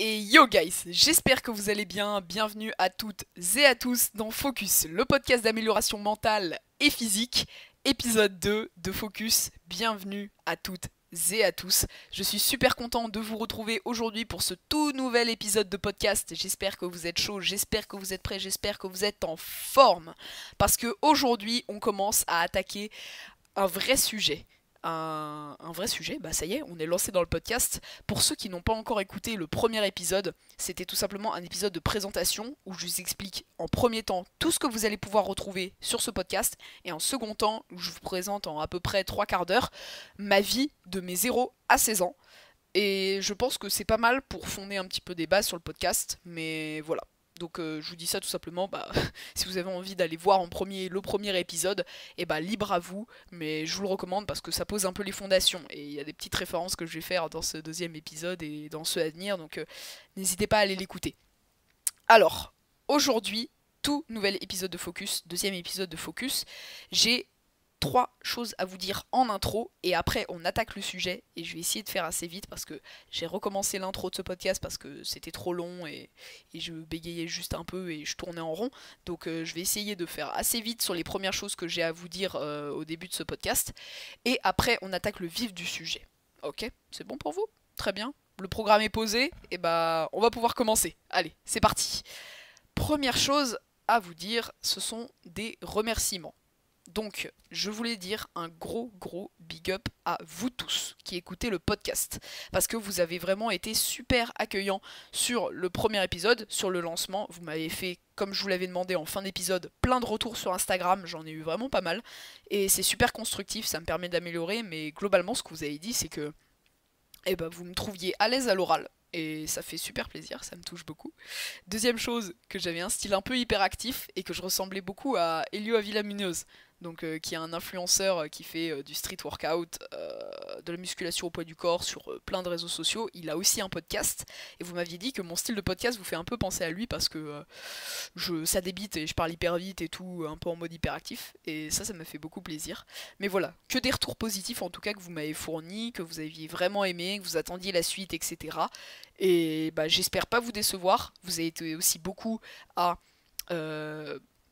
Et yo guys, j'espère que vous allez bien, bienvenue à toutes et à tous dans Focus, le podcast d'amélioration mentale et physique, épisode 2 de Focus, bienvenue à toutes et à tous. Je suis super content de vous retrouver aujourd'hui pour ce tout nouvel épisode de podcast, j'espère que vous êtes chaud, j'espère que vous êtes prêts, j'espère que vous êtes en forme, parce que aujourd'hui on commence à attaquer un vrai sujet. Un vrai sujet, bah ça y est, on est lancé dans le podcast. Pour ceux qui n'ont pas encore écouté le premier épisode, c'était tout simplement un épisode de présentation où je vous explique en premier temps tout ce que vous allez pouvoir retrouver sur ce podcast et en second temps où je vous présente en à peu près 3/4 d'heure ma vie de mes 0 à 16 ans. Et je pense que c'est pas mal pour fonder un petit peu des bases sur le podcast, mais voilà. Donc je vous dis ça tout simplement, bah, si vous avez envie d'aller voir le premier épisode, et bah libre à vous, mais je vous le recommande parce que ça pose un peu les fondations, et il y a des petites références que je vais faire dans ce deuxième épisode et dans ceux à venir, donc n'hésitez pas à aller l'écouter. Alors, aujourd'hui, tout nouvel épisode de Focus, deuxième épisode de Focus, j'ai 3 choses à vous dire en intro et après on attaque le sujet et je vais essayer de faire assez vite parce que j'ai recommencé l'intro de ce podcast parce que c'était trop long et je bégayais juste un peu et je tournais en rond, donc je vais essayer de faire assez vite sur les premières choses que j'ai à vous dire au début de ce podcast et après on attaque le vif du sujet. Ok, c'est bon pour vous? Très bien, le programme est posé et bah on va pouvoir commencer. Allez, c'est parti. Première chose à vous dire, ce sont des remerciements. Donc, je voulais dire un gros big up à vous tous qui écoutez le podcast. Parce que vous avez vraiment été super accueillants sur le premier épisode, sur le lancement. Vous m'avez fait, comme je vous l'avais demandé en fin d'épisode, plein de retours sur Instagram. J'en ai eu vraiment pas mal. Et c'est super constructif, ça me permet d'améliorer. Mais globalement, ce que vous avez dit, c'est que vous me trouviez à l'aise à l'oral. Et ça fait super plaisir, ça me touche beaucoup. Deuxième chose, que j'avais un style un peu hyperactif et que je ressemblais beaucoup à Elio Avila Munoz, donc qui est un influenceur qui fait du street workout, de la musculation au poids du corps sur plein de réseaux sociaux. Il a aussi un podcast et vous m'aviez dit que mon style de podcast vous fait un peu penser à lui parce que ça débite et je parle hyper vite et tout, un peu en mode hyperactif et ça m'a fait beaucoup plaisir. Mais voilà, que des retours positifs en tout cas que vous m'avez fournis, que vous aviez vraiment aimé, que vous attendiez la suite, etc. Et bah, j'espère pas vous décevoir. Vous avez été aussi beaucoup à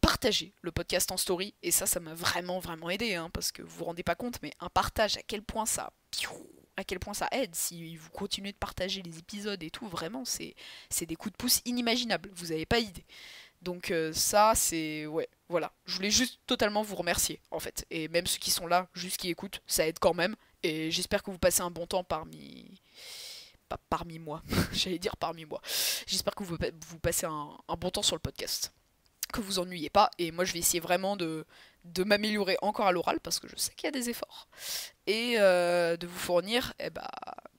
partager le podcast en story. Et ça m'a vraiment aidé. Hein, parce que vous vous rendez pas compte, mais un partage, à quel point ça aide. Si vous continuez de partager les épisodes et tout, vraiment, c'est des coups de pouce inimaginables. Vous avez pas idée. Donc ça, c'est... Ouais, voilà. Je voulais juste totalement vous remercier, en fait. Et même ceux qui sont là, juste qui écoutent, ça aide quand même. Et j'espère que vous passez un bon temps parmi... Pas parmi moi, j'allais dire parmi moi. J'espère que vous passez un bon temps sur le podcast, que vous ennuyez pas, et moi je vais essayer vraiment de m'améliorer encore à l'oral, parce que je sais qu'il y a des efforts, et de vous fournir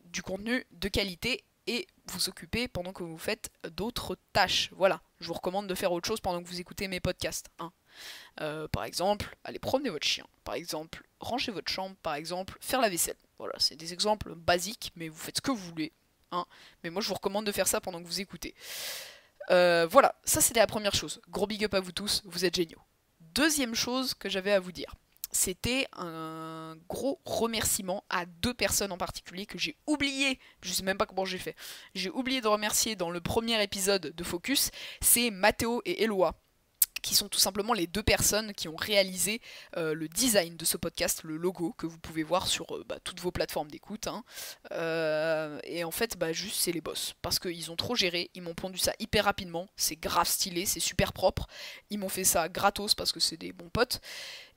du contenu de qualité, et vous occuper pendant que vous faites d'autres tâches. Voilà, je vous recommande de faire autre chose pendant que vous écoutez mes podcasts. Hein. Par exemple, aller promener votre chien. Par exemple, ranger votre chambre. Par exemple, faire la vaisselle. Voilà, c'est des exemples basiques, mais vous faites ce que vous voulez. Hein. Mais moi, je vous recommande de faire ça pendant que vous écoutez. Voilà, ça c'était la première chose. Gros big up à vous tous, vous êtes géniaux. Deuxième chose que j'avais à vous dire, c'était un gros remerciement à 2 personnes en particulier que j'ai oublié, je sais même pas comment j'ai fait, j'ai oublié de remercier dans le premier épisode de Focus, c'est Mathéo et Eloi, qui sont tout simplement les 2 personnes qui ont réalisé le design de ce podcast, le logo que vous pouvez voir sur toutes vos plateformes d'écoute. Hein. Et en fait, juste c'est les boss. Parce qu'ils ont trop géré, ils m'ont pondu ça hyper rapidement, c'est grave stylé, c'est super propre. Ils m'ont fait ça gratos parce que c'est des bons potes.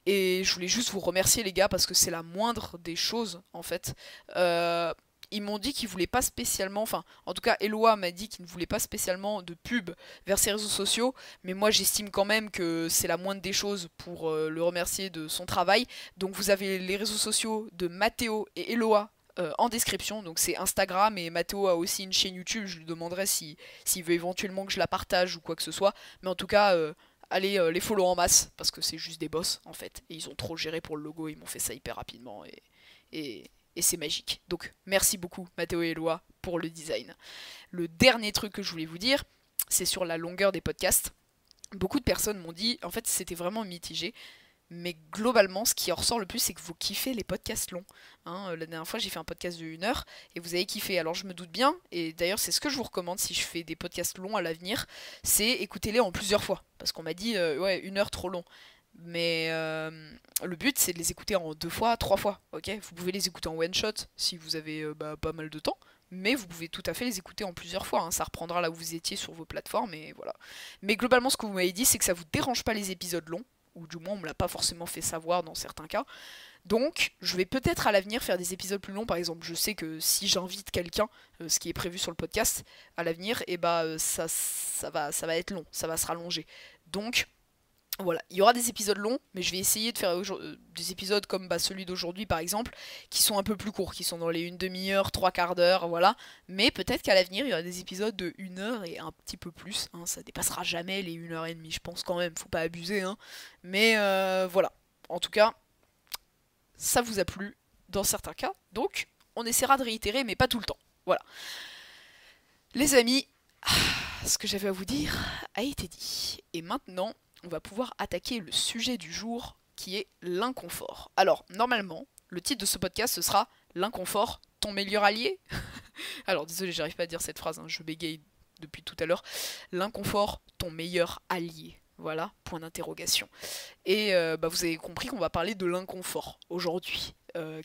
Et je voulais juste vous remercier les gars parce que c'est la moindre des choses en fait. Ils m'ont dit qu'ils voulaient pas spécialement, enfin en tout cas Eloi m'a dit qu'il ne voulait pas spécialement de pub vers ses réseaux sociaux, mais moi j'estime quand même que c'est la moindre des choses pour le remercier de son travail. Donc vous avez les réseaux sociaux de Mathéo et Eloi en description, donc c'est Instagram, et Mathéo a aussi une chaîne YouTube, je lui demanderai s'il veut éventuellement que je la partage ou quoi que ce soit, mais en tout cas allez les follow en masse, parce que c'est juste des boss en fait, et ils ont trop géré pour le logo, ils m'ont fait ça hyper rapidement, et c'est magique. Donc merci beaucoup Mathéo et Eloi pour le design. Le dernier truc que je voulais vous dire, c'est sur la longueur des podcasts. Beaucoup de personnes m'ont dit, en fait c'était vraiment mitigé, Mais globalement, ce qui en ressort le plus, c'est que vous kiffez les podcasts longs. Hein, la dernière fois, j'ai fait un podcast de 1 heure et vous avez kiffé. Alors je me doute bien, et d'ailleurs c'est ce que je vous recommande si je fais des podcasts longs à l'avenir, c'est écoutez-les en plusieurs fois. Parce qu'on m'a dit, ouais, 1 heure trop long. Mais le but, c'est de les écouter en 2 fois, 3 fois. Ok, vous pouvez les écouter en one shot si vous avez pas mal de temps. Mais vous pouvez tout à fait les écouter en plusieurs fois. Hein. Ça reprendra là où vous étiez sur vos plateformes et voilà. Mais globalement, ce que vous m'avez dit, c'est que ça vous dérange pas les épisodes longs. Ou du moins, on me l'a pas forcément fait savoir dans certains cas. Donc, je vais peut-être à l'avenir faire des épisodes plus longs. Par exemple, je sais que si j'invite quelqu'un, ce qui est prévu sur le podcast à l'avenir, et ça va être long, ça va se rallonger. Donc, voilà, il y aura des épisodes longs, mais je vais essayer de faire des épisodes comme celui d'aujourd'hui par exemple, qui sont un peu plus courts, qui sont dans les 1/2 heure, 3/4 d'heure, voilà. Mais peut-être qu'à l'avenir, il y aura des épisodes de 1 heure et un petit peu plus. Hein, ça dépassera jamais les 1 heure et demie, je pense quand même, faut pas abuser. Hein. Mais voilà, en tout cas, ça vous a plu dans certains cas, donc on essaiera de réitérer, mais pas tout le temps. Voilà. Les amis, ce que j'avais à vous dire a été dit. Et maintenant, on va pouvoir attaquer le sujet du jour qui est l'inconfort. Alors, normalement, le titre de ce podcast, ce sera L'inconfort, ton meilleur allié. Alors, désolé, j'arrive pas à dire cette phrase, hein, je bégaye depuis tout à l'heure. L'inconfort, ton meilleur allié. Voilà, point d'interrogation. Et vous avez compris qu'on va parler de l'inconfort aujourd'hui,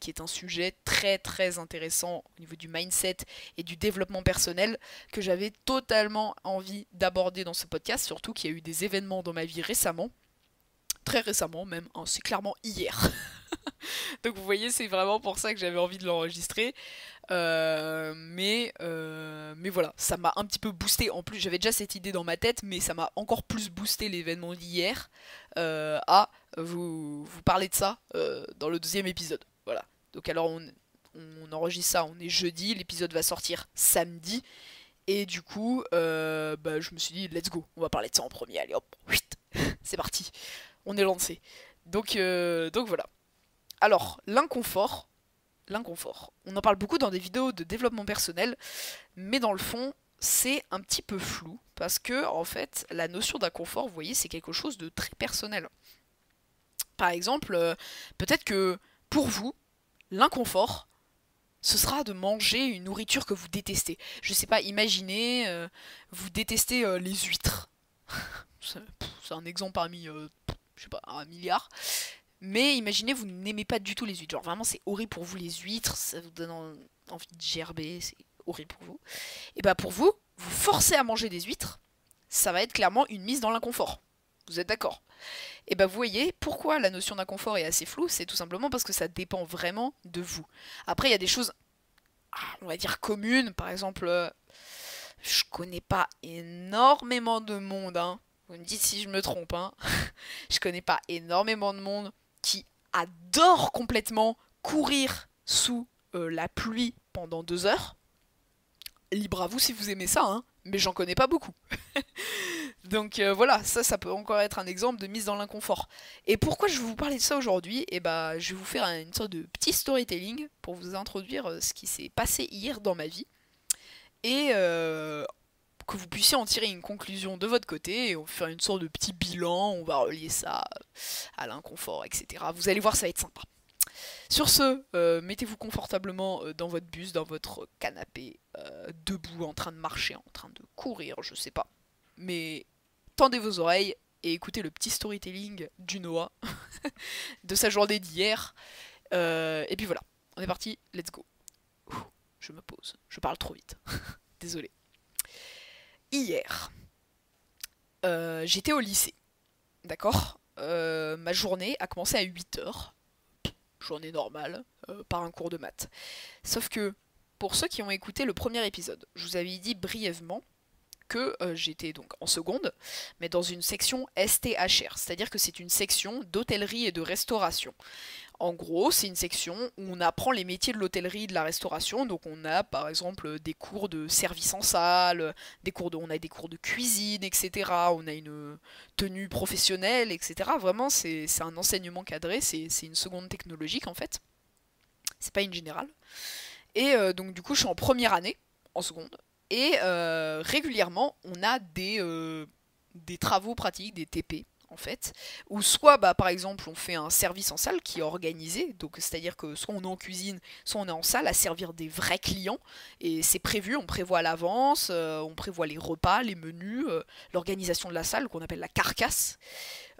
qui est un sujet très très intéressant au niveau du mindset et du développement personnel que j'avais totalement envie d'aborder dans ce podcast, surtout qu'il y a eu des événements dans ma vie récemment, très récemment même, hein, c'est clairement hier. Donc vous voyez, c'est vraiment pour ça que j'avais envie de l'enregistrer. Mais voilà, ça m'a un petit peu boosté. En plus, j'avais déjà cette idée dans ma tête, mais ça m'a encore plus boosté l'événement d'hier à vous parler de ça dans le 2e épisode. Voilà. Donc alors on enregistre ça, on est jeudi, l'épisode va sortir samedi. Et du coup, je me suis dit, let's go, on va parler de ça en premier. Allez hop, c'est parti, on est lancé. Donc voilà. Alors, l'inconfort, on en parle beaucoup dans des vidéos de développement personnel, mais dans le fond, c'est un petit peu flou, parce que, en fait, la notion d'inconfort, vous voyez, c'est quelque chose de très personnel. Par exemple, peut-être que, pour vous, l'inconfort, ce sera de manger une nourriture que vous détestez. Je sais pas, imaginez, vous détestez les huîtres. C'est un exemple parmi, je sais pas, 1 milliard. Mais imaginez, vous n'aimez pas du tout les huîtres. Genre vraiment, c'est horrible pour vous les huîtres, ça vous donne envie de gerber, c'est horrible pour vous. Et bah pour vous, vous forcez à manger des huîtres, ça va être clairement une mise dans l'inconfort. Vous êtes d'accord? Et bah vous voyez, pourquoi la notion d'inconfort est assez floue, c'est tout simplement parce que ça dépend vraiment de vous. Après, il y a des choses, on va dire communes, par exemple, je connais pas énormément de monde, hein. Vous me dites si je me trompe, hein. Je connais pas énormément de monde qui adore complètement courir sous la pluie pendant 2 heures. Libre à vous si vous aimez ça, hein, mais j'en connais pas beaucoup. Donc voilà, ça peut encore être un exemple de mise dans l'inconfort. Et pourquoi je vais vous parler de ça aujourd'hui? Et je vais vous faire une sorte de petit storytelling pour vous introduire ce qui s'est passé hier dans ma vie. Et que vous puissiez en tirer une conclusion de votre côté, et on va faire une sorte de petit bilan, on va relier ça à l'inconfort, etc. Vous allez voir, ça va être sympa. Sur ce, mettez-vous confortablement dans votre bus, dans votre canapé, debout, en train de marcher, en train de courir, je sais pas. Mais tendez vos oreilles et écoutez le petit storytelling du Noah de sa journée d'hier. Et puis voilà, on est parti, let's go. Je me pose, je parle trop vite. Désolé. Hier, j'étais au lycée, d'accord. Ma journée a commencé à 8 heures, journée normale, par un cours de maths. Sauf que, pour ceux qui ont écouté le premier épisode, je vous avais dit brièvement que j'étais donc en seconde, mais dans une section STHR, c'est-à-dire que c'est une section d'hôtellerie et de restauration. En gros, c'est une section où on apprend les métiers de l'hôtellerie et de la restauration. Donc on a par exemple des cours de service en salle, on a des cours de cuisine, etc. On a une tenue professionnelle, etc. Vraiment, c'est un enseignement cadré, c'est une seconde technologique en fait. C'est pas une générale. Et donc du coup, je suis en première année, en seconde. Et régulièrement, on a des travaux pratiques, des TP, en fait, ou soit bah, par exemple on fait un service en salle qui est organisé, donc c'est-à-dire que soit on est en cuisine, soit on est en salle à servir des vrais clients, et c'est prévu, on prévoit à l'avance, on prévoit les repas, les menus, l'organisation de la salle qu'on appelle la carcasse,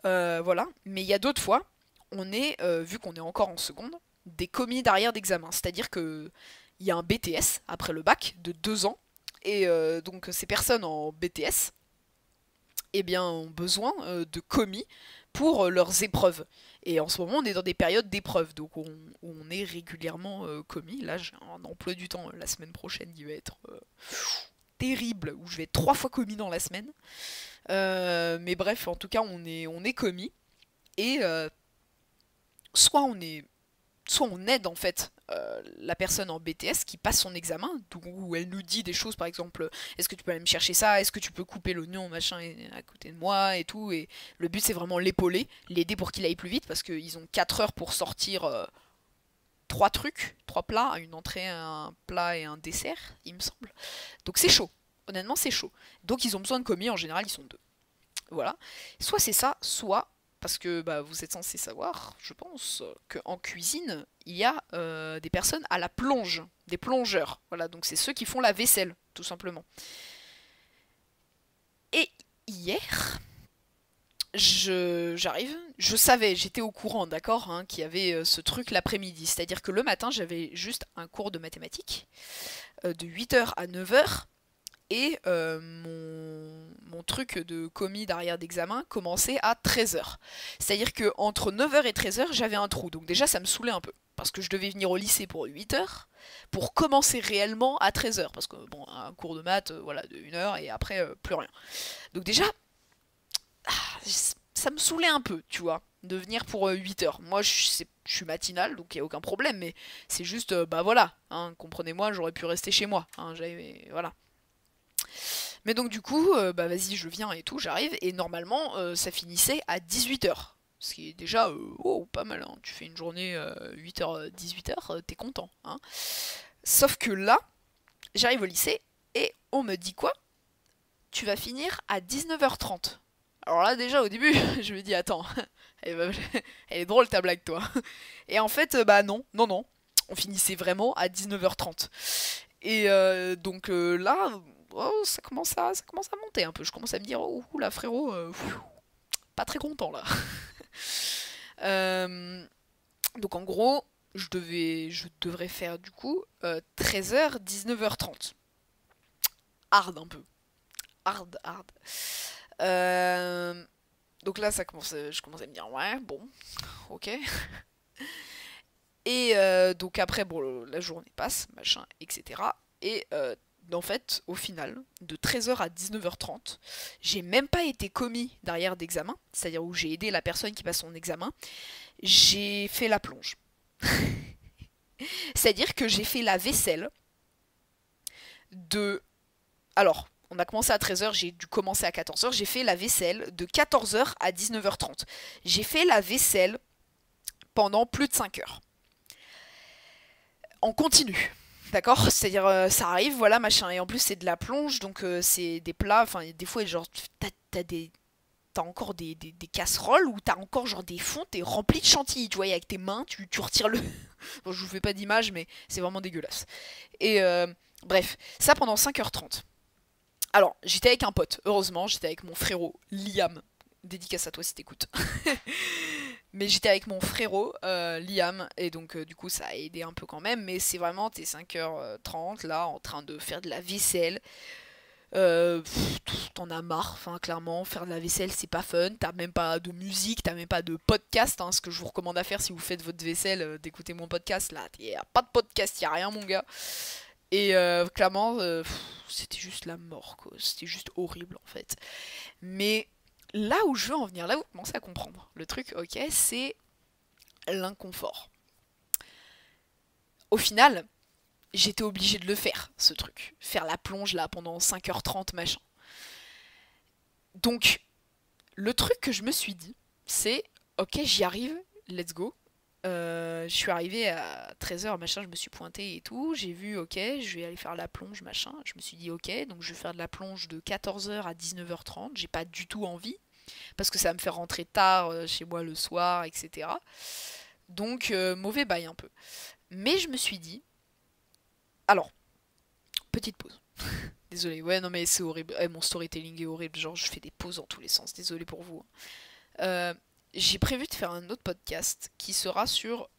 voilà. Mais il y a d'autres fois, on est, vu qu'on est encore en seconde, des commis d'arrière d'examen, c'est-à-dire que il y a un BTS après le bac de 2 ans, et donc ces personnes en BTS eh bien, ont besoin de commis pour leurs épreuves. Et en ce moment, on est dans des périodes d'épreuves, donc on est régulièrement commis. Là, j'ai un emploi du temps la semaine prochaine qui va être terrible, où je vais être 3 fois commis dans la semaine. Mais bref, en tout cas, on est commis. Et soit on est soit on aide en fait la personne en BTS qui passe son examen, où elle nous dit des choses, par exemple, est-ce que tu peux aller me chercher ça, est-ce que tu peux couper l'oignon, machin, à côté de moi, et tout, et le but c'est vraiment l'épauler, l'aider pour qu'il aille plus vite, parce qu'ils ont 4 heures pour sortir 3 trucs, 3 plats, une entrée, un plat et un dessert, il me semble. Donc c'est chaud, honnêtement c'est chaud. Donc ils ont besoin de commis, en général ils sont 2. Voilà. Soit c'est ça, soit parce que bah, vous êtes censé savoir, je pense, qu'en cuisine, il y a des personnes à la plonge, des plongeurs. Voilà, donc c'est ceux qui font la vaisselle, tout simplement. Et hier, j'arrive, je savais, j'étais au courant, d'accord, hein, qu'il y avait ce truc l'après-midi. C'est-à-dire que le matin, j'avais juste un cours de mathématiques de 8 h à 9 h. Et mon truc de commis d'arrière d'examen commençait à 13 h. C'est-à-dire que entre 9 h et 13 h, j'avais un trou. Donc déjà, ça me saoulait un peu. Parce que je devais venir au lycée pour 8 h, pour commencer réellement à 13 h. Parce que, bon, un cours de maths, voilà, de 1 h, et après, plus rien. Donc déjà, ça me saoulait un peu, tu vois, de venir pour 8 h. Moi, je suis matinale, donc il n'y a aucun problème. Mais c'est juste, bah voilà, hein, comprenez-moi, j'aurais pu rester chez moi. Hein, voilà. Mais donc du coup, bah vas-y, je viens et tout, j'arrive, et normalement, ça finissait à 18 h. Ce qui est déjà pas mal, hein. Tu fais une journée 8 h, 18 h, t'es content. Hein. Sauf que là, j'arrive au lycée, et on me dit quoi? Tu vas finir à 19 h 30. Alors là, déjà, au début, je me dis, attends, elle est drôle ta blague, toi. Et en fait, bah non, non, non, on finissait vraiment à 19 h 30. Et donc là, oh, ça commence à monter un peu. Je commence à me dire, oh là frérot, pas très content là. Donc en gros, je devrais faire du coup 13 h, 19 h 30. Hard un peu. Hard, hard. Donc là, je commence à me dire, ouais, bon, ok. Et donc après, bon, la journée passe, machin, etc. Et en fait, au final, de 13 h à 19 h 30, j'ai même pas été commis d'arrière d'examen, c'est-à-dire où j'ai aidé la personne qui passe son examen, j'ai fait la plonge. C'est-à-dire que j'ai fait la vaisselle de... Alors, on a commencé à 13 h, j'ai dû commencer à 14 h, j'ai fait la vaisselle de 14 h à 19 h 30. J'ai fait la vaisselle pendant plus de 5 heures. En continu. D'accord? C'est-à-dire, ça arrive, voilà, machin. Et en plus, c'est de la plonge, donc c'est des plats. Enfin, des fois, genre, t'as encore des casseroles où t'as encore genre des fonds, t'es rempli de chantilly. Tu vois, avec tes mains, tu retires le. Bon, je vous fais pas d'image, mais c'est vraiment dégueulasse. Et bref, ça pendant 5 h 30. Alors, j'étais avec un pote, heureusement, j'étais avec mon frérot, Liam. Dédicace à toi si t'écoutes. Mais j'étais avec mon frérot, Liam, et donc du coup ça a aidé un peu quand même, mais c'est vraiment t'es 5 h 30 là en train de faire de la vaisselle. T'en as marre, enfin clairement, faire de la vaisselle c'est pas fun, t'as même pas de musique, t'as même pas de podcast, hein, ce que je vous recommande à faire si vous faites votre vaisselle, d'écouter mon podcast là, y a pas de podcast, y a rien mon gars. Et clairement, c'était juste la mort quoi, c'était juste horrible en fait. Mais là où je veux en venir, là où vous commencez à comprendre, le truc, ok, c'est l'inconfort. Au final, j'étais obligée de le faire, ce truc. Faire la plonge là pendant 5 h 30, machin. Donc, le truc que je me suis dit, c'est, ok, j'y arrive, let's go. Je suis arrivée à 13 h, machin, je me suis pointée et tout. J'ai vu, ok, je vais aller faire la plonge, machin. Je me suis dit, ok, donc je vais faire de la plonge de 14 h à 19 h 30. J'ai pas du tout envie. parce que ça va me faire rentrer tard chez moi le soir, etc. Donc mauvais bail un peu. Mais je me suis dit, alors, petite pause. Désolée, ouais non mais c'est horrible, mon storytelling est horrible, genre je fais des pauses dans tous les sens, désolée pour vous. J'ai prévu de faire un autre podcast qui sera sur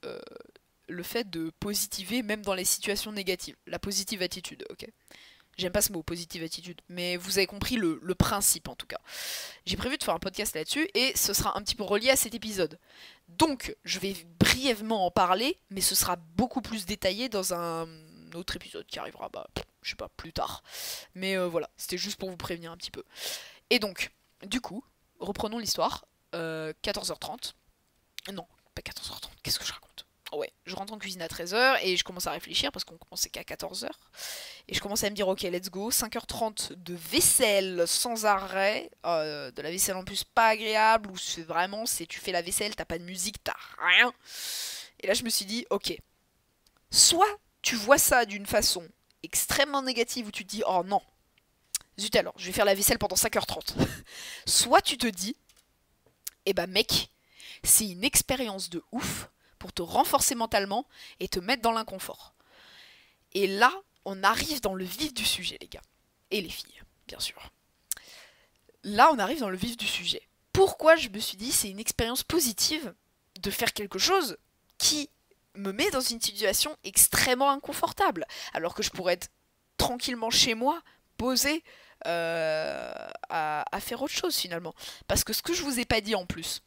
le fait de positiver même dans les situations négatives. La positive attitude, ok. J'aime pas ce mot, positive attitude, mais vous avez compris le principe en tout cas. J'ai prévu de faire un podcast là-dessus et ce sera un petit peu relié à cet épisode. Donc, je vais brièvement en parler, mais ce sera beaucoup plus détaillé dans un autre épisode qui arrivera, je sais pas, plus tard. Mais voilà, c'était juste pour vous prévenir un petit peu. Et donc, du coup, reprenons l'histoire. 14h30. Non, pas 14h30, qu'est-ce que je raconte? Ouais, je rentre en cuisine à 13h et je commence à réfléchir parce qu'on commençait qu'à 14h. Et je commence à me dire, ok, let's go, 5h30 de vaisselle sans arrêt, de la vaisselle en plus pas agréable, où c'est vraiment, tu fais la vaisselle, t'as pas de musique, t'as rien. Et là je me suis dit, ok, soit tu vois ça d'une façon extrêmement négative où tu te dis, oh non, zut alors, je vais faire la vaisselle pendant 5h30. Soit tu te dis, eh ben mec, c'est une expérience de ouf pour te renforcer mentalement et te mettre dans l'inconfort. Et là, on arrive dans le vif du sujet, les gars. Et les filles, bien sûr. Là, on arrive dans le vif du sujet. Pourquoi je me suis dit c'est une expérience positive de faire quelque chose qui me met dans une situation extrêmement inconfortable, alors que je pourrais être tranquillement chez moi, posé, à faire autre chose finalement. Parce que ce que je vous ai pas dit en plus,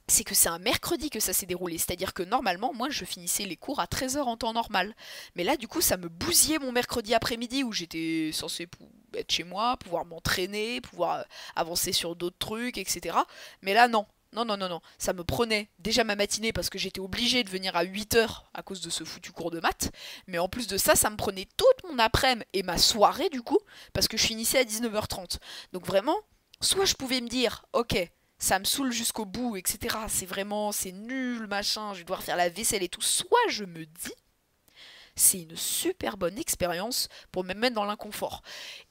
c'est que c'est un mercredi que ça s'est déroulé. C'est-à-dire que normalement, moi, je finissais les cours à 13h en temps normal. Mais là, du coup, ça me bousillait mon mercredi après-midi où j'étais censé être chez moi, pouvoir m'entraîner, pouvoir avancer sur d'autres trucs, etc. Mais là, non. Non, non, non, non. Ça me prenait déjà ma matinée parce que j'étais obligée de venir à 8h à cause de ce foutu cours de maths. Mais en plus de ça, ça me prenait toute mon après-midi et ma soirée, du coup, parce que je finissais à 19h30. Donc vraiment, soit je pouvais me dire, ok, ça me saoule jusqu'au bout, etc. C'est nul, machin, je vais devoir faire la vaisselle et tout. Soit je me dis, c'est une super bonne expérience pour me mettre dans l'inconfort.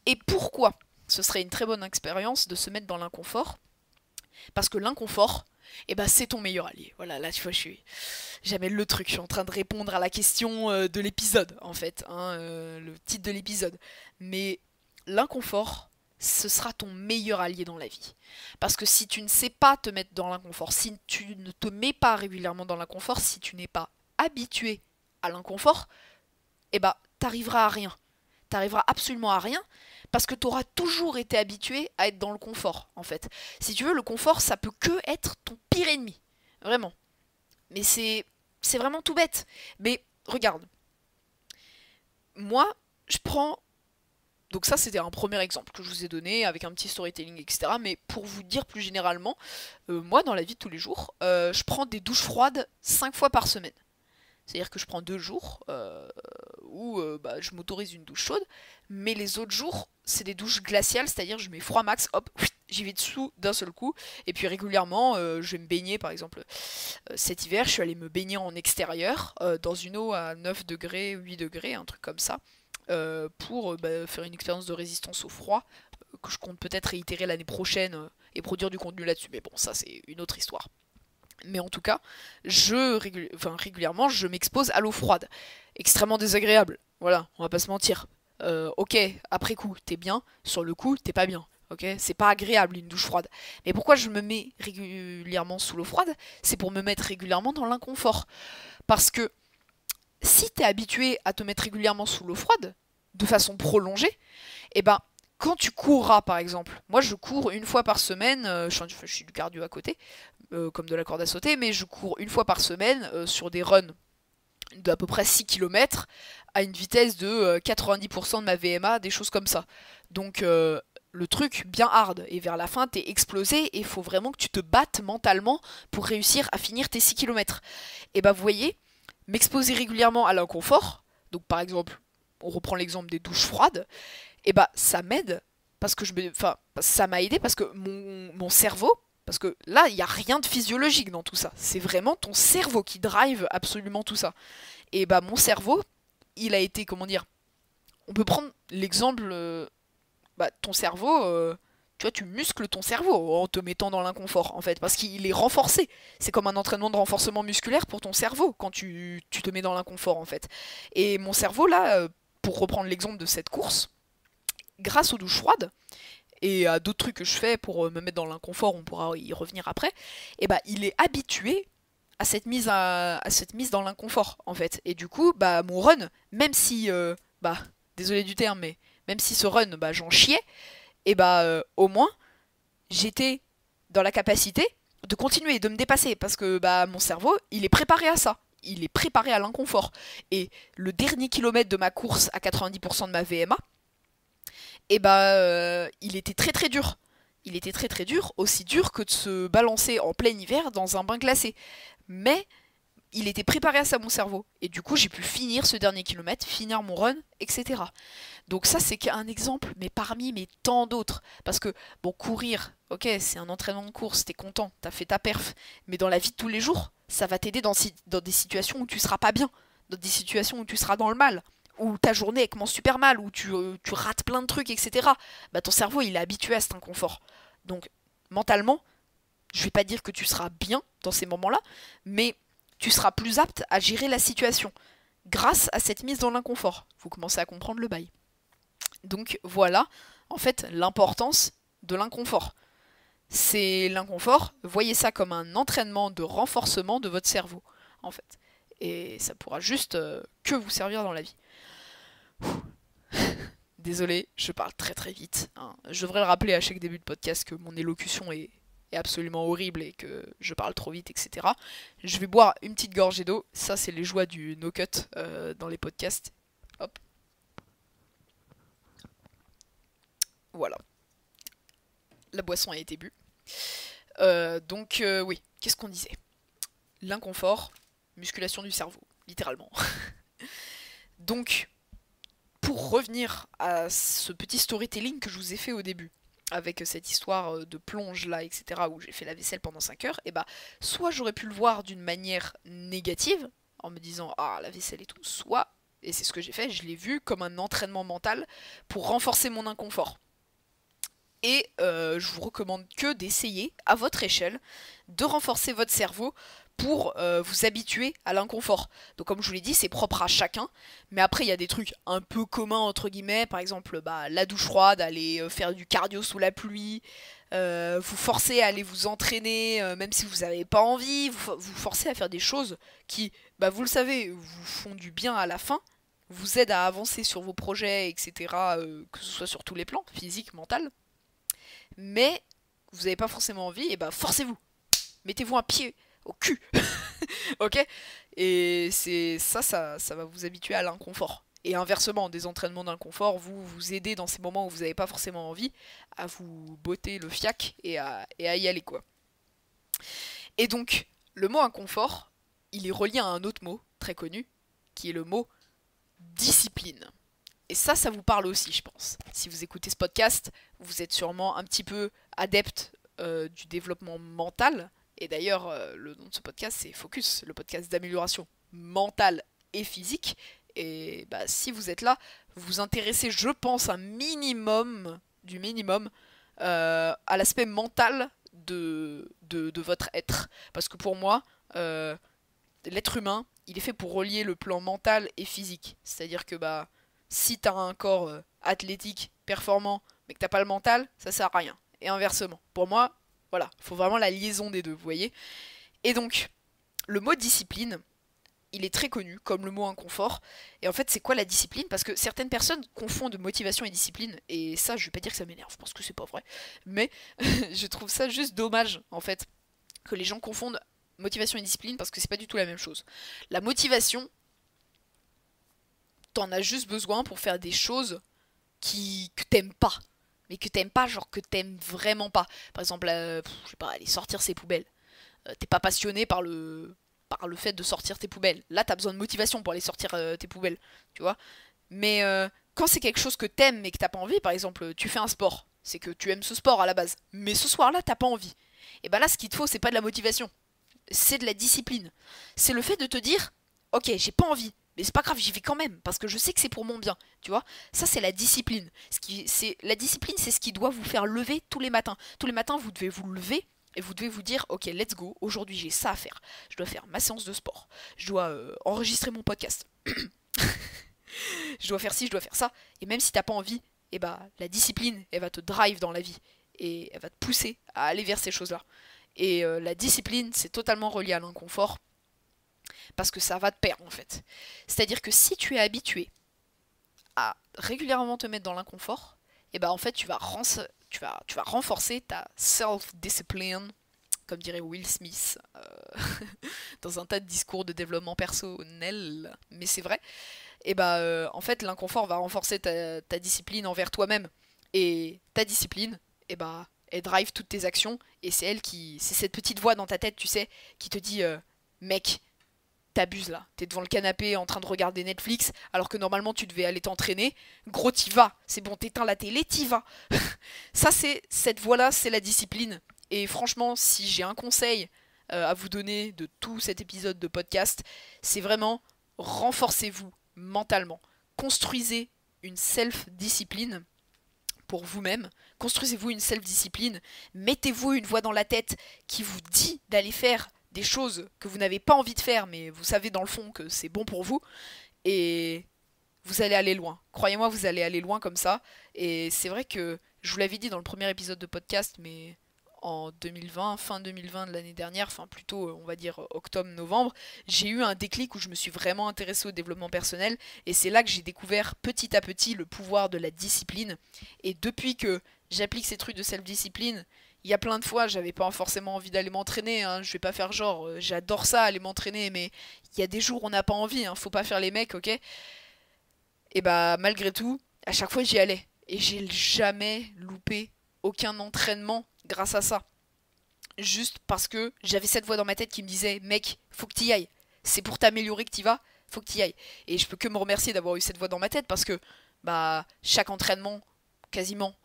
Et pourquoi ce serait une très bonne expérience de se mettre dans l'inconfort? Parce que l'inconfort, eh ben, c'est ton meilleur allié. Voilà, là, tu vois, j'amène le truc. Je suis en train de répondre à la question de l'épisode, en fait, hein, le titre de l'épisode. Mais l'inconfort, ce sera ton meilleur allié dans la vie. Parce que si tu ne sais pas te mettre dans l'inconfort, si tu ne te mets pas régulièrement dans l'inconfort, si tu n'es pas habitué à l'inconfort, eh ben, t'arriveras à rien. T'arriveras absolument à rien parce que t'auras toujours été habitué à être dans le confort, en fait. Si tu veux, le confort, ça peut que être ton pire ennemi. Vraiment. Mais c'est vraiment tout bête. Mais regarde. Moi, je prends... Donc ça, c'était un premier exemple que je vous ai donné avec un petit storytelling, etc. Mais pour vous dire plus généralement, moi, dans la vie de tous les jours, je prends des douches froides 5 fois par semaine. C'est-à-dire que je prends 2 jours où je m'autorise une douche chaude, mais les autres jours, c'est des douches glaciales, c'est-à-dire je mets froid max, hop, j'y vais dessous d'un seul coup, et puis régulièrement, je vais me baigner, par exemple, cet hiver, je suis allée me baigner en extérieur, dans une eau à 9 degrés, 8 degrés, un truc comme ça, pour faire une expérience de résistance au froid, que je compte peut-être réitérer l'année prochaine, et produire du contenu là-dessus, mais bon, ça c'est une autre histoire. Mais en tout cas, régulièrement, je m'expose à l'eau froide. Extrêmement désagréable. Voilà, on va pas se mentir. Ok, après coup, t'es bien. Sur le coup, t'es pas bien. Ok, c'est pas agréable une douche froide. Mais pourquoi je me mets régulièrement sous l'eau froide? C'est pour me mettre régulièrement dans l'inconfort. Parce que si t'es habitué à te mettre régulièrement sous l'eau froide, de façon prolongée, eh ben, quand tu courras par exemple, moi je cours une fois par semaine, je suis du cardio à côté, comme de la corde à sauter, mais je cours une fois par semaine sur des runs d'à peu près 6 km à une vitesse de 90% de ma VMA, des choses comme ça. Donc le truc bien hard, et vers la fin t'es explosé et il faut vraiment que tu te battes mentalement pour réussir à finir tes 6 km. Et bah vous voyez, m'exposer régulièrement à l'inconfort, donc par exemple, on reprend l'exemple des douches froides, et bah ça m'aide parce que ça m'a aidé parce que mon cerveau, parce que là il n'y a rien de physiologique dans tout ça, c'est vraiment ton cerveau qui drive absolument tout ça. Et bah mon cerveau, il a été, comment dire, on peut prendre l'exemple, ton cerveau, Tu vois, tu muscles ton cerveau en te mettant dans l'inconfort, en fait, parce qu'il est renforcé. C'est comme un entraînement de renforcement musculaire pour ton cerveau quand tu te mets dans l'inconfort, en fait. Et mon cerveau, là, pour reprendre l'exemple de cette course, grâce aux douches froides, et à d'autres trucs que je fais pour me mettre dans l'inconfort, on pourra y revenir après, et bah il est habitué à cette mise dans l'inconfort en fait. Et du coup, bah mon run, même si bah désolé du terme, mais même si ce run, bah j'en chiais, et bah au moins j'étais dans la capacité de continuer, de me dépasser, parce que bah mon cerveau, il est préparé à ça. Il est préparé à l'inconfort. Et le dernier kilomètre de ma course à 90% de ma VMA, et bah il était très très dur. Il était très très dur, aussi dur que de se balancer en plein hiver dans un bain glacé. Mais il était préparé à ça mon cerveau. Et du coup j'ai pu finir ce dernier kilomètre, finir mon run, etc. Donc ça c'est qu'un exemple, mais parmi mais tant d'autres. Parce que bon, courir, ok, c'est un entraînement de course, t'es content, t'as fait ta perf. Mais dans la vie de tous les jours, ça va t'aider dans des situations où tu seras pas bien, dans des situations où tu seras dans le mal, où ta journée elle commence super mal, où tu rates plein de trucs, etc. Bah ton cerveau il est habitué à cet inconfort. Donc mentalement, je vais pas dire que tu seras bien dans ces moments-là, mais tu seras plus apte à gérer la situation grâce à cette mise dans l'inconfort. Vous commencez à comprendre le bail. Donc voilà, en fait, l'importance de l'inconfort. C'est l'inconfort, voyez ça comme un entraînement de renforcement de votre cerveau, en fait. Et ça pourra juste que vous servir dans la vie. Désolé, je parle très très vite, hein. Je devrais le rappeler à chaque début de podcast que mon élocution est absolument horrible et que je parle trop vite, etc. Je vais boire une petite gorgée d'eau. Ça, c'est les joies du no-cut dans les podcasts. Hop. Voilà. La boisson a été bue. Donc, oui. Qu'est-ce qu'on disait? L'inconfort, musculation du cerveau, littéralement. Donc, pour revenir à ce petit storytelling que je vous ai fait au début, avec cette histoire de plonge là, etc., où j'ai fait la vaisselle pendant 5 heures, et bah, soit j'aurais pu le voir d'une manière négative, en me disant ah la vaisselle et tout, soit, et c'est ce que j'ai fait, je l'ai vu comme un entraînement mental pour renforcer mon inconfort. Et je vous recommande que d'essayer, à votre échelle, de renforcer votre cerveau pour vous habituer à l'inconfort. Donc comme je vous l'ai dit, c'est propre à chacun, mais après il y a des trucs un peu communs entre guillemets, par exemple bah, la douche froide, aller faire du cardio sous la pluie, vous forcer à aller vous entraîner même si vous n'avez pas envie, vous forcer à faire des choses qui, bah, vous le savez, vous font du bien à la fin, vous aident à avancer sur vos projets, etc., que ce soit sur tous les plans, physique, mental, mais vous n'avez pas forcément envie, et bah forcez-vous, mettez-vous un pied au cul, ok. Et c'est ça va vous habituer à l'inconfort. Et inversement, des entraînements d'inconfort vous aider dans ces moments où vous n'avez pas forcément envie à vous botter le fiac et à y aller quoi. Et donc, le mot inconfort, il est relié à un autre mot très connu, qui est le mot discipline. Et ça vous parle aussi, je pense. Si vous écoutez ce podcast, vous êtes sûrement un petit peu adepte du développement mental. Et d'ailleurs, le nom de ce podcast, c'est Focus, le podcast d'amélioration mentale et physique. Et bah, si vous êtes là, vous vous intéressez, je pense, un minimum, du minimum, à l'aspect mental de votre être. Parce que pour moi, l'être humain, il est fait pour relier le plan mental et physique. C'est-à-dire que bah, si t'as un corps athlétique, performant, mais que t'as pas le mental, ça sert à rien. Et inversement. Pour moi, voilà, il faut vraiment la liaison des deux, vous voyez. Et donc, le mot discipline, il est très connu comme le mot inconfort. Et en fait, c'est quoi la discipline? Parce que certaines personnes confondent motivation et discipline. Et ça, je vais pas dire que ça m'énerve, parce que c'est pas vrai. Mais je trouve ça juste dommage, en fait, que les gens confondent motivation et discipline, parce que c'est pas du tout la même chose. La motivation, t'en as juste besoin pour faire des choses que t'aimes pas. Mais que t'aimes pas, genre que t'aimes vraiment pas. Par exemple, je sais pas, aller sortir ses poubelles. T'es pas passionné par le fait de sortir tes poubelles. Là, t'as besoin de motivation pour aller sortir tes poubelles, tu vois. Mais quand c'est quelque chose que t'aimes mais que t'as pas envie, par exemple, tu fais un sport, c'est que tu aimes ce sport à la base. Mais ce soir-là, t'as pas envie. Et ben là, ce qu'il te faut, c'est pas de la motivation. C'est de la discipline. C'est le fait de te dire, ok, j'ai pas envie, mais c'est pas grave, j'y vais quand même, parce que je sais que c'est pour mon bien, tu vois. Ça, c'est la discipline. La discipline, c'est ce qui doit vous faire lever tous les matins. Tous les matins, vous devez vous lever et vous devez vous dire, ok, let's go, aujourd'hui j'ai ça à faire. Je dois faire ma séance de sport, je dois enregistrer mon podcast, je dois faire ci, je dois faire ça. Et même si t'as pas envie, eh bah, la discipline, elle va te drive dans la vie. Et elle va te pousser à aller vers ces choses-là. Et la discipline, c'est totalement relié à l'inconfort. Parce que ça va de pair, en fait. C'est-à-dire que si tu es habitué à régulièrement te mettre dans l'inconfort, et bah en fait, tu vas renforcer ta self-discipline, comme dirait Will Smith, dans un tas de discours de développement personnel. Mais c'est vrai. Et bah en fait, l'inconfort va renforcer ta discipline envers toi-même. Et ta discipline, et bah elle drive toutes tes actions. Et c'est cette petite voix dans ta tête, tu sais, qui te dit mec, t'abuses là, t'es devant le canapé en train de regarder Netflix, alors que normalement tu devais aller t'entraîner. Gros, t'y vas, c'est bon, t'éteins la télé, t'y vas. Ça, cette voix-là, c'est la discipline. Et franchement, si j'ai un conseil à vous donner de tout cet épisode de podcast, c'est vraiment renforcez-vous mentalement. Construisez une self-discipline pour vous-même. Construisez-vous une self-discipline. Mettez-vous une voix dans la tête qui vous dit d'aller faire des choses que vous n'avez pas envie de faire, mais vous savez dans le fond que c'est bon pour vous. Et vous allez aller loin. Croyez-moi, vous allez aller loin comme ça. Et c'est vrai que je vous l'avais dit dans le premier épisode de podcast, mais en 2020, fin 2020 de l'année dernière, enfin plutôt on va dire octobre-novembre, j'ai eu un déclic où je me suis vraiment intéressée au développement personnel et c'est là que j'ai découvert petit à petit le pouvoir de la discipline. Et depuis que j'applique ces trucs de self-discipline, il y a plein de fois, j'avais pas forcément envie d'aller m'entraîner, hein, je vais pas faire genre, j'adore ça aller m'entraîner, mais il y a des jours où on n'a pas envie, hein, faut pas faire les mecs, ok. Et bah malgré tout, à chaque fois j'y allais. Et j'ai jamais loupé aucun entraînement grâce à ça. Juste parce que j'avais cette voix dans ma tête qui me disait mec, faut que t'y ailles. C'est pour t'améliorer que t'y vas, faut que t'y ailles. Et je peux que me remercier d'avoir eu cette voix dans ma tête parce que bah chaque entraînement, quasiment,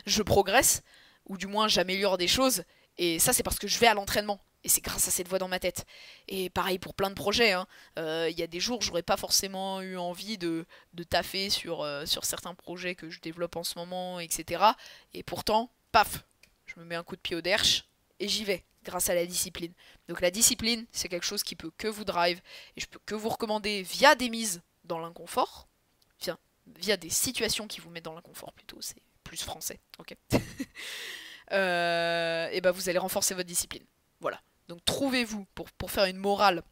je progresse, ou du moins j'améliore des choses. Et ça c'est parce que je vais à l'entraînement. Et c'est grâce à cette voix dans ma tête. Et pareil pour plein de projets. Hein. Y a des jours, j'aurais pas forcément eu envie de taffer sur certains projets que je développe en ce moment, etc. Et pourtant, paf, je me mets un coup de pied au derche et j'y vais, grâce à la discipline. Donc la discipline, c'est quelque chose qui peut que vous drive. Et je peux que vous recommander via des mises dans l'inconfort. Via des situations qui vous mettent dans l'inconfort plutôt. C'est plus français. Ok. Et bah vous allez renforcer votre discipline. Voilà. Donc trouvez-vous, pour faire une morale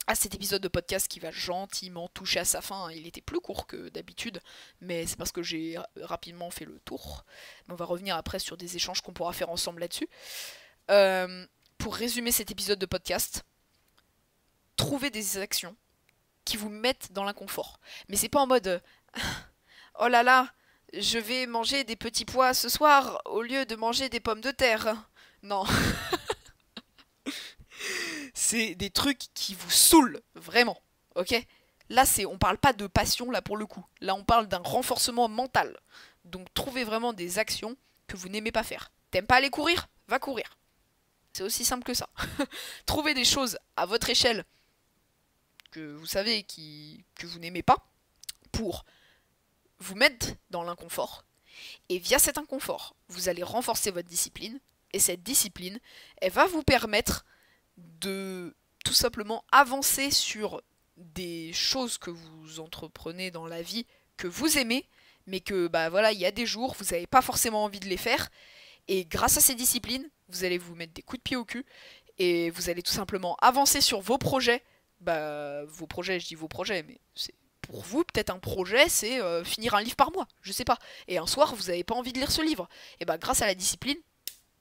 à cet épisode de podcast qui va gentiment toucher à sa fin. Il était plus court que d'habitude, mais c'est parce que j'ai rapidement fait le tour. Mais on va revenir après sur des échanges qu'on pourra faire ensemble là-dessus. Pour résumer cet épisode de podcast, trouvez des actions qui vous mettent dans l'inconfort. Mais c'est pas en mode oh là là, je vais manger des petits pois ce soir au lieu de manger des pommes de terre. Non. C'est des trucs qui vous saoulent, vraiment, ok. Là, on parle pas de passion, là, pour le coup. Là, on parle d'un renforcement mental. Donc, trouvez vraiment des actions que vous n'aimez pas faire. T'aimes pas aller courir? Va courir. C'est aussi simple que ça. Trouvez des choses à votre échelle que vous savez que vous n'aimez pas pour vous mettre dans l'inconfort. Et via cet inconfort, vous allez renforcer votre discipline. Et cette discipline, elle va vous permettre de tout simplement avancer sur des choses que vous entreprenez dans la vie que vous aimez, mais que bah voilà, il y a des jours vous n'avez pas forcément envie de les faire, et grâce à ces disciplines, vous allez vous mettre des coups de pied au cul et vous allez tout simplement avancer sur vos projets. Bah vos projets, je dis vos projets, mais c'est pour vous peut-être un projet, c'est finir un livre par mois, je sais pas. Et un soir, vous n'avez pas envie de lire ce livre. Et bah grâce à la discipline,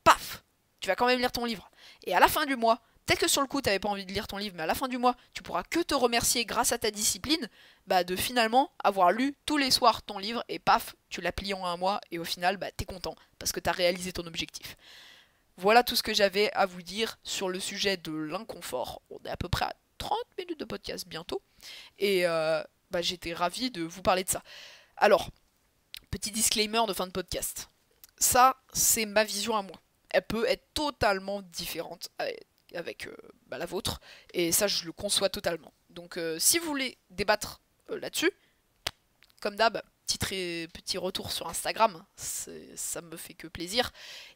paf, tu vas quand même lire ton livre. Et à la fin du mois, peut-être que sur le coup, tu n'avais pas envie de lire ton livre, mais à la fin du mois, tu pourras que te remercier grâce à ta discipline bah, de finalement avoir lu tous les soirs ton livre et paf, tu l'as plié en un mois et au final, bah, t'es content parce que t'as réalisé ton objectif. Voilà tout ce que j'avais à vous dire sur le sujet de l'inconfort. On est à peu près à 30 minutes de podcast bientôt et bah, j'étais ravie de vous parler de ça. Alors, petit disclaimer de fin de podcast. Ça, c'est ma vision à moi. Elle peut être totalement différente avec bah, la vôtre, et ça je le conçois totalement. Donc si vous voulez débattre là-dessus, comme d'hab, petit retour sur Instagram, ça me fait que plaisir.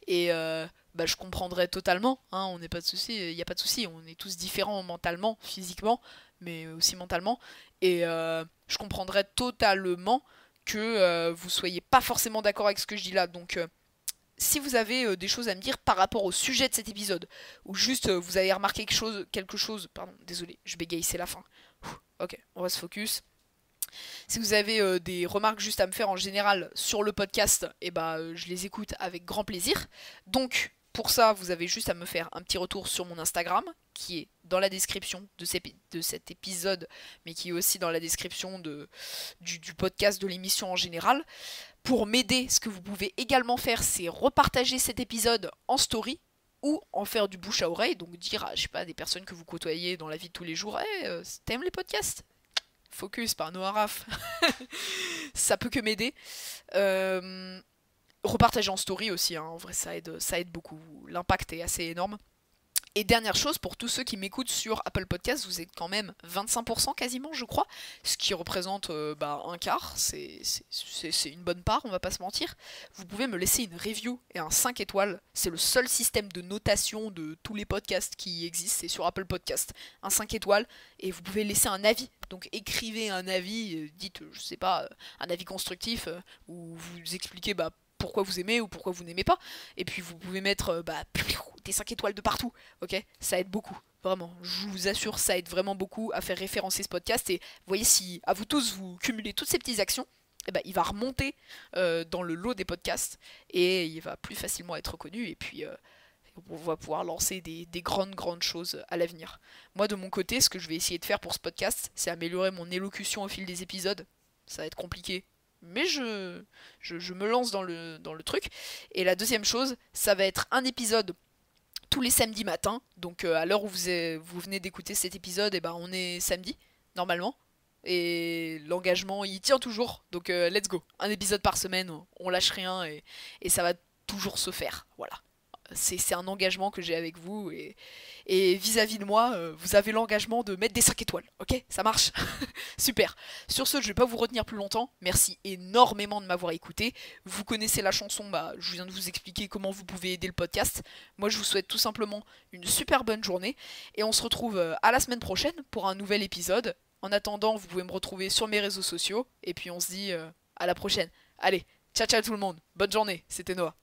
Et je comprendrai totalement, hein, on n'est pas de souci, il n'y a pas de souci, on est tous différents mentalement, physiquement, mais aussi mentalement. Et je comprendrai totalement que vous soyez pas forcément d'accord avec ce que je dis là. Donc si vous avez des choses à me dire par rapport au sujet de cet épisode, ou juste vous avez remarqué quelque chose, pardon, désolé, je bégaye, c'est la fin. Ok, on va se focus. Si vous avez des remarques juste à me faire en général sur le podcast, je les écoute avec grand plaisir. Donc pour ça, vous avez juste à me faire un petit retour sur mon Instagram, qui est dans la description de cet épisode, mais qui est aussi dans la description du podcast, de l'émission en général. Pour m'aider, ce que vous pouvez également faire, c'est repartager cet épisode en story, ou en faire du bouche à oreille, donc dire à, je sais pas, des personnes que vous côtoyez dans la vie de tous les jours, hey, t'aimes les podcasts ? Focus par Noah Raff. Ça peut que m'aider. Repartager en story aussi, hein. En vrai ça aide beaucoup. L'impact est assez énorme. Et dernière chose, pour tous ceux qui m'écoutent sur Apple Podcasts, vous êtes quand même 25% quasiment, je crois, ce qui représente un quart, c'est une bonne part, on va pas se mentir. Vous pouvez me laisser une review et un 5 étoiles, c'est le seul système de notation de tous les podcasts qui existent, c'est sur Apple Podcasts. Un 5 étoiles, et vous pouvez laisser un avis, donc écrivez un avis, dites, je sais pas, un avis constructif, où vous expliquez pourquoi vous aimez ou pourquoi vous n'aimez pas. Et puis vous pouvez mettre des 5 étoiles de partout, ok ? Ça aide beaucoup, vraiment. Je vous assure, ça aide vraiment beaucoup à faire référencer ce podcast. Et vous voyez, si à vous tous, vous cumulez toutes ces petites actions, il va remonter dans le lot des podcasts et il va plus facilement être reconnu. Et puis on va pouvoir lancer des grandes choses à l'avenir. Moi, de mon côté, ce que je vais essayer de faire pour ce podcast, c'est améliorer mon élocution au fil des épisodes. Ça va être compliqué, mais je me lance dans le truc. Et la deuxième chose, ça va être un épisode tous les samedis matins. Donc à l'heure où vous venez d'écouter cet épisode, on est samedi, normalement. Et l'engagement, il tient toujours. Donc let's go. Un épisode par semaine, on lâche rien et ça va toujours se faire. Voilà. C'est un engagement que j'ai avec vous et vis-à-vis de moi, vous avez l'engagement de mettre des 5 étoiles, ok ? Ça marche. Super. Sur ce, je vais pas vous retenir plus longtemps. Merci énormément de m'avoir écouté. Vous connaissez la chanson, je viens de vous expliquer comment vous pouvez aider le podcast. Moi, je vous souhaite tout simplement une super bonne journée et on se retrouve à la semaine prochaine pour un nouvel épisode. En attendant, vous pouvez me retrouver sur mes réseaux sociaux et puis on se dit à la prochaine. Allez, ciao tout le monde. Bonne journée. C'était Noah.